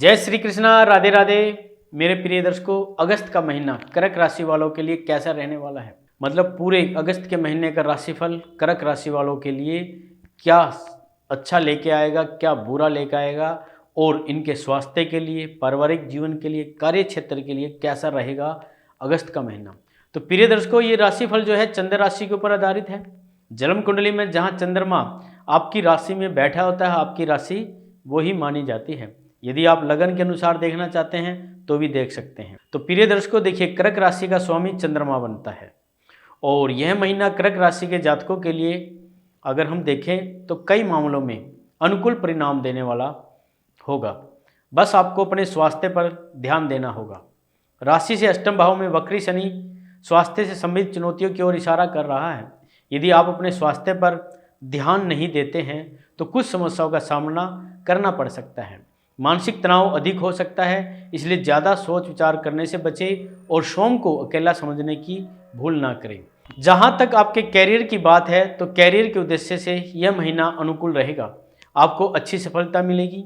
जय श्री कृष्णा, राधे राधे। मेरे प्रिय दर्शकों, अगस्त का महीना कर्क राशि वालों के लिए कैसा रहने वाला है? मतलब पूरे अगस्त के महीने का राशिफल कर्क राशि वालों के लिए क्या अच्छा लेके आएगा, क्या बुरा लेके आएगा, और इनके स्वास्थ्य के लिए, पारिवारिक जीवन के लिए, कार्य क्षेत्र के लिए कैसा रहेगा अगस्त का महीना। तो प्रिय दर्शकों, ये राशिफल जो है चंद्र राशि के ऊपर आधारित है। जन्म कुंडली में जहाँ चंद्रमा आपकी राशि में बैठा होता है, आपकी राशि वो ही मानी जाती है। यदि आप लगन के अनुसार देखना चाहते हैं तो भी देख सकते हैं। तो प्रिय दर्शकों, देखिए, कर्क राशि का स्वामी चंद्रमा बनता है और यह महीना कर्क राशि के जातकों के लिए अगर हम देखें तो कई मामलों में अनुकूल परिणाम देने वाला होगा। बस आपको अपने स्वास्थ्य पर ध्यान देना होगा। राशि से अष्टम भाव में वक्री शनि स्वास्थ्य से संबंधित चुनौतियों की ओर इशारा कर रहा है। यदि आप अपने स्वास्थ्य पर ध्यान नहीं देते हैं तो कुछ समस्याओं का सामना करना पड़ सकता है। मानसिक तनाव अधिक हो सकता है, इसलिए ज़्यादा सोच विचार करने से बचें और स्वयं को अकेला समझने की भूल ना करें। जहाँ तक आपके कैरियर की बात है तो कैरियर के उद्देश्य से यह महीना अनुकूल रहेगा, आपको अच्छी सफलता मिलेगी।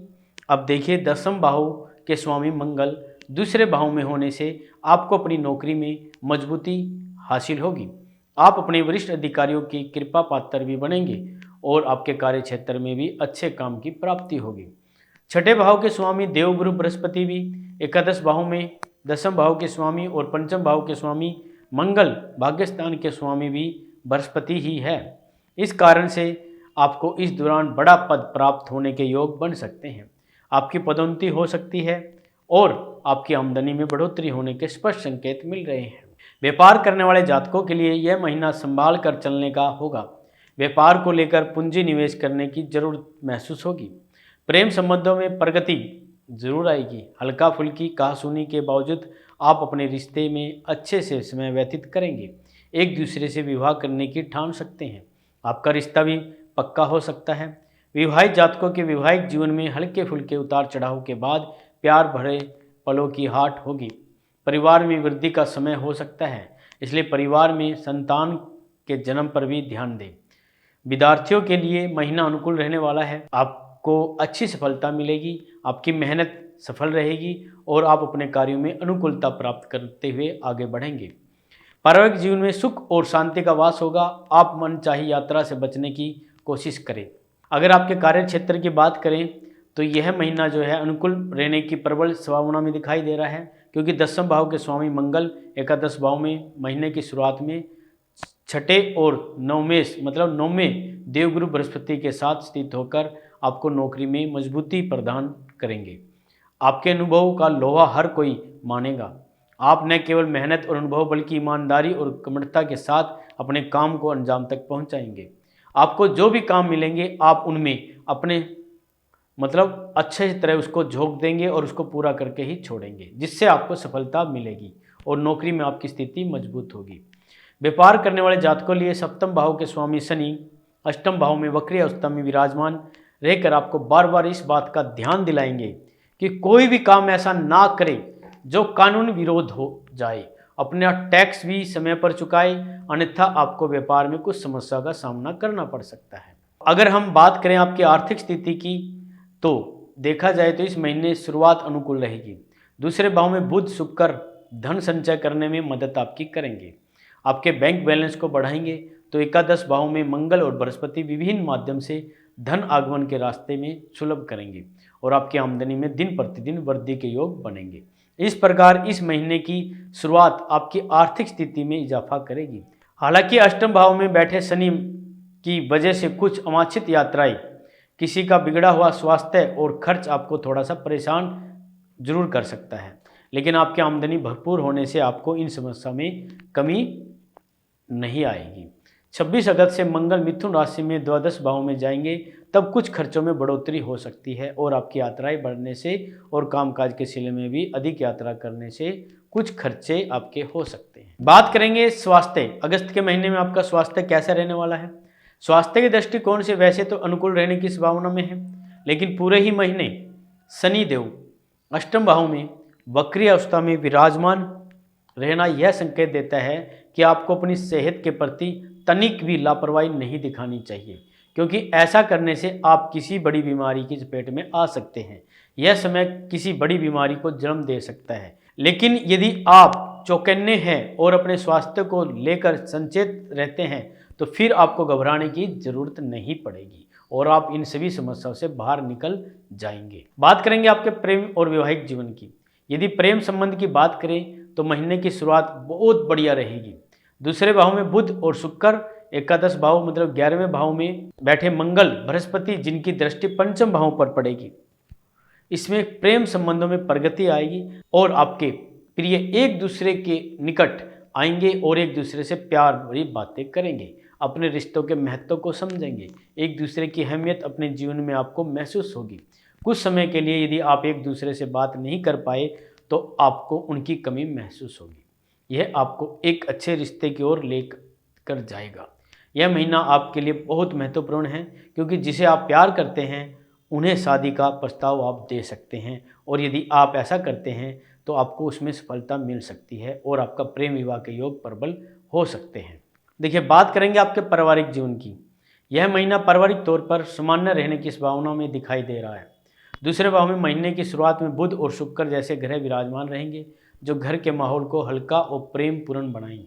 अब देखिए, दसम भाव के स्वामी मंगल दूसरे भाव में होने से आपको अपनी नौकरी में मजबूती हासिल होगी। आप अपने वरिष्ठ अधिकारियों की कृपा पात्र भी बनेंगे और आपके कार्य क्षेत्र में भी अच्छे काम की प्राप्ति होगी। छठे भाव के स्वामी देवगुरु बृहस्पति भी एकादश भाव में, दसम भाव के स्वामी और पंचम भाव के स्वामी मंगल भाग्यस्थान के स्वामी भी बृहस्पति ही है। इस कारण से आपको इस दौरान बड़ा पद प्राप्त होने के योग बन सकते हैं। आपकी पदोन्नति हो सकती है और आपकी आमदनी में बढ़ोतरी होने के स्पष्ट संकेत मिल रहे हैं। व्यापार करने वाले जातकों के लिए यह महीना संभाल कर चलने का होगा। व्यापार को लेकर पूंजी निवेश करने की जरूरत महसूस होगी। प्रेम संबंधों में प्रगति जरूर आएगी। हल्का फुल्की कहासुनी के बावजूद आप अपने रिश्ते में अच्छे से समय व्यतीत करेंगे। एक दूसरे से विवाह करने की ठान सकते हैं। आपका रिश्ता भी पक्का हो सकता है। विवाहित जातकों के वैवाहिक जीवन में हल्के फुल्के उतार चढ़ाव के बाद प्यार भरे पलों की हाट होगी। परिवार में वृद्धि का समय हो सकता है, इसलिए परिवार में संतान के जन्म पर भी ध्यान दें। विद्यार्थियों के लिए महीना अनुकूल रहने वाला है। आपको अच्छी सफलता मिलेगी, आपकी मेहनत सफल रहेगी और आप अपने कार्यों में अनुकूलता प्राप्त करते हुए आगे बढ़ेंगे। पारिवारिक जीवन में सुख और शांति का वास होगा। आप मनचाही यात्रा से बचने की कोशिश करें। अगर आपके कार्य क्षेत्र की बात करें तो यह महीना जो है अनुकूल रहने की प्रबल संभावना में दिखाई दे रहा है, क्योंकि दसम भाव के स्वामी मंगल एकादश भाव में महीने की शुरुआत में छठे और नौवें देवगुरु बृहस्पति के साथ स्थित होकर आपको नौकरी में मजबूती प्रदान करेंगे। आपके अनुभव का लोहा हर कोई मानेगा। आप न केवल मेहनत और अनुभव बल्कि ईमानदारी और कमरता के साथ अपने काम को अंजाम तक पहुंचाएंगे। आपको जो भी काम मिलेंगे आप उनमें अपने अच्छे तरह उसको झोंक देंगे और उसको पूरा करके ही छोड़ेंगे, जिससे आपको सफलता मिलेगी और नौकरी में आपकी स्थिति मजबूत होगी। व्यापार करने वाले जातकों के लिए सप्तम भाव के स्वामी शनि अष्टम भाव में वक्री अवस्था में विराजमान रहकर आपको बार बार इस बात का ध्यान दिलाएंगे कि कोई भी काम ऐसा ना करे जो कानून विरोध हो जाए। अपना टैक्स भी समय पर चुकाए, अन्यथा आपको व्यापार में कुछ समस्या का सामना करना पड़ सकता है। अगर हम बात करें आपकी आर्थिक स्थिति की तो देखा जाए तो इस महीने शुरुआत अनुकूल रहेगी। दूसरे भाव में बुध शुक्र धन संचय करने में मदद आपकी करेंगे। आपके बैंक बैलेंस को बढ़ाएंगे। तो एकादश भाव में मंगल और बृहस्पति विभिन्न माध्यम से धन आगमन के रास्ते में सुलभ करेंगे और आपकी आमदनी में दिन प्रतिदिन वृद्धि के योग बनेंगे। इस प्रकार इस महीने की शुरुआत आपकी आर्थिक स्थिति में इजाफा करेगी। हालांकि अष्टम भाव में बैठे शनि की वजह से कुछ अवांछित यात्राएं, किसी का बिगड़ा हुआ स्वास्थ्य और खर्च आपको थोड़ा सा परेशान जरूर कर सकता है, लेकिन आपकी आमदनी भरपूर होने से आपको इन समस्या में कमी नहीं आएगी। 26 अगस्त से मंगल मिथुन राशि में द्वादश भाव में जाएंगे, तब कुछ खर्चों में बढ़ोतरी हो सकती है और आपकी यात्राएं बढ़ने से और कामकाज के सिलसिले में भी अधिक यात्रा करने से कुछ खर्चे आपके हो सकते हैं। बात करेंगे स्वास्थ्य। अगस्त के महीने में आपका स्वास्थ्य कैसा रहने वाला है? स्वास्थ्य के दृष्टिकोण से वैसे तो अनुकूल रहने की संभावना में है, लेकिन पूरे ही महीने शनि देव अष्टम भाव में वक्री अवस्था में विराजमान रहना यह संकेत देता है कि आपको अपनी सेहत के प्रति तनिक भी लापरवाही नहीं दिखानी चाहिए, क्योंकि ऐसा करने से आप किसी बड़ी बीमारी की चपेट में आ सकते हैं। यह समय किसी बड़ी बीमारी को जन्म दे सकता है। लेकिन यदि आप चौकन्ने हैं और अपने स्वास्थ्य को लेकर सचेत रहते हैं तो फिर आपको घबराने की ज़रूरत नहीं पड़ेगी और आप इन सभी समस्याओं से बाहर निकल जाएंगे। बात करेंगे आपके प्रेम और वैवाहिक जीवन की। यदि प्रेम संबंध की बात करें तो महीने की शुरुआत बहुत बढ़िया रहेगी। दूसरे भाव में बुध और शुक्र, एकादश भाव मतलब 11वें भाव में बैठे मंगल, बृहस्पति जिनकी दृष्टि पंचम भाव पर पड़ेगी। इसमें प्रेम संबंधों में प्रगति आएगी और आपके प्रिय एक दूसरे के निकट आएंगे और एक दूसरे से प्यार भरी बातें करेंगे, अपने रिश्तों के महत्व को समझेंगे, एक दूसरे की अहमियत अपने जीवन में आपको महसूस होगी। कुछ समय के लिए यदि आप एक दूसरे से बात नहीं कर पाए तो आपको उनकी कमी महसूस होगी। यह आपको एक अच्छे रिश्ते की ओर लेकर जाएगा। यह महीना आपके लिए बहुत महत्वपूर्ण है क्योंकि जिसे आप प्यार करते हैं उन्हें शादी का प्रस्ताव आप दे सकते हैं और यदि आप ऐसा करते हैं तो आपको उसमें सफलता मिल सकती है और आपका प्रेम विवाह के योग प्रबल हो सकते हैं। देखिए, बात करेंगे आपके पारिवारिक जीवन की। यह महीना पारिवारिक तौर पर सामान्य रहने की संभावना में दिखाई दे रहा है। दूसरे भाव में महीने की शुरुआत में बुध और शुक्र जैसे ग्रह विराजमान रहेंगे जो घर के माहौल को हल्का और प्रेम पूर्ण बनाए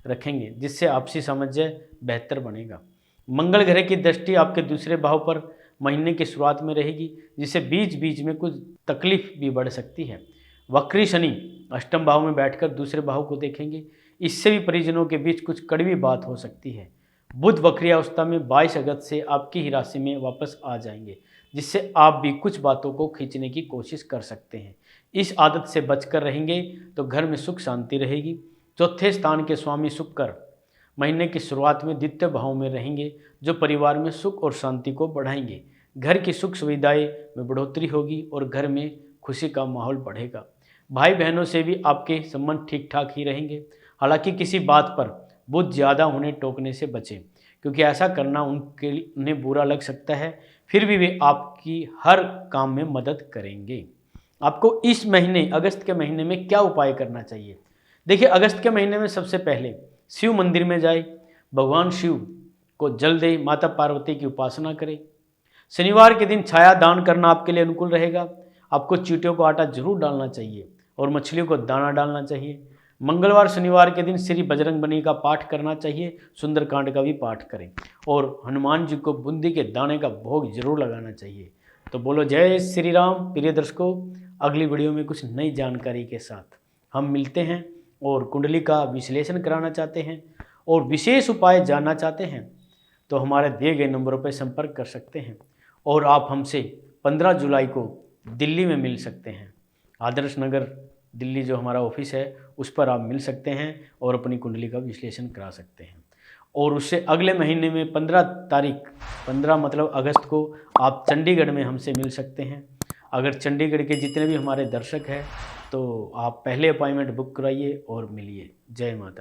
रखेंगे, जिससे आपसी समझ बेहतर बनेगा। मंगल ग्रह की दृष्टि आपके दूसरे भाव पर महीने की शुरुआत में रहेगी, जिससे बीच बीच में कुछ तकलीफ भी बढ़ सकती है। वक्री शनि अष्टम भाव में बैठकर दूसरे भाव को देखेंगे, इससे भी परिजनों के बीच कुछ कड़वी बात हो सकती है। बुध वक्री अवस्था में 22 अगस्त से आपकी ही राशि में वापस आ जाएंगे, जिससे आप भी कुछ बातों को खींचने की कोशिश कर सकते हैं। इस आदत से बचकर रहेंगे तो घर में सुख शांति रहेगी। चौथे स्थान के स्वामी शुक्र महीने की शुरुआत में द्वितीय भाव में रहेंगे, जो परिवार में सुख और शांति को बढ़ाएंगे। घर की सुख सुविधाएं में बढ़ोतरी होगी और घर में खुशी का माहौल बढ़ेगा। भाई बहनों से भी आपके संबंध ठीक ठाक ही रहेंगे। हालांकि किसी बात पर बुध ज़्यादा उन्हें टोकने से बचें, क्योंकि ऐसा करना उन्हें बुरा लग सकता है। फिर भी वे आपकी हर काम में मदद करेंगे। आपको इस महीने अगस्त के महीने में क्या उपाय करना चाहिए? देखिए, अगस्त के महीने में सबसे पहले शिव मंदिर में जाए, भगवान शिव को जल दे, माता पार्वती की उपासना करें। शनिवार के दिन छाया दान करना आपके लिए अनुकूल रहेगा। आपको चींटियों को आटा जरूर डालना चाहिए और मछलियों को दाना डालना चाहिए। मंगलवार शनिवार के दिन श्री बजरंगबली का पाठ करना चाहिए, सुंदरकांड का भी पाठ करें और हनुमान जी को बूंदी के दाने का भोग जरूर लगाना चाहिए। तो बोलो जय श्री राम। प्रिय दर्शकों, अगली वीडियो में कुछ नई जानकारी के साथ हम मिलते हैं और कुंडली का विश्लेषण कराना चाहते हैं और विशेष उपाय जानना चाहते हैं तो हमारे दिए गए नंबरों पर संपर्क कर सकते हैं और आप हमसे 15 जुलाई को दिल्ली में मिल सकते हैं। आदर्श नगर दिल्ली जो हमारा ऑफिस है उस पर आप मिल सकते हैं और अपनी कुंडली का विश्लेषण करा सकते हैं। और उससे अगले महीने में 15 मतलब अगस्त को आप चंडीगढ़ में हमसे मिल सकते हैं। अगर चंडीगढ़ के जितने भी हमारे दर्शक हैं तो आप पहले अपॉइंटमेंट बुक कराइए और मिलिए। जय माता।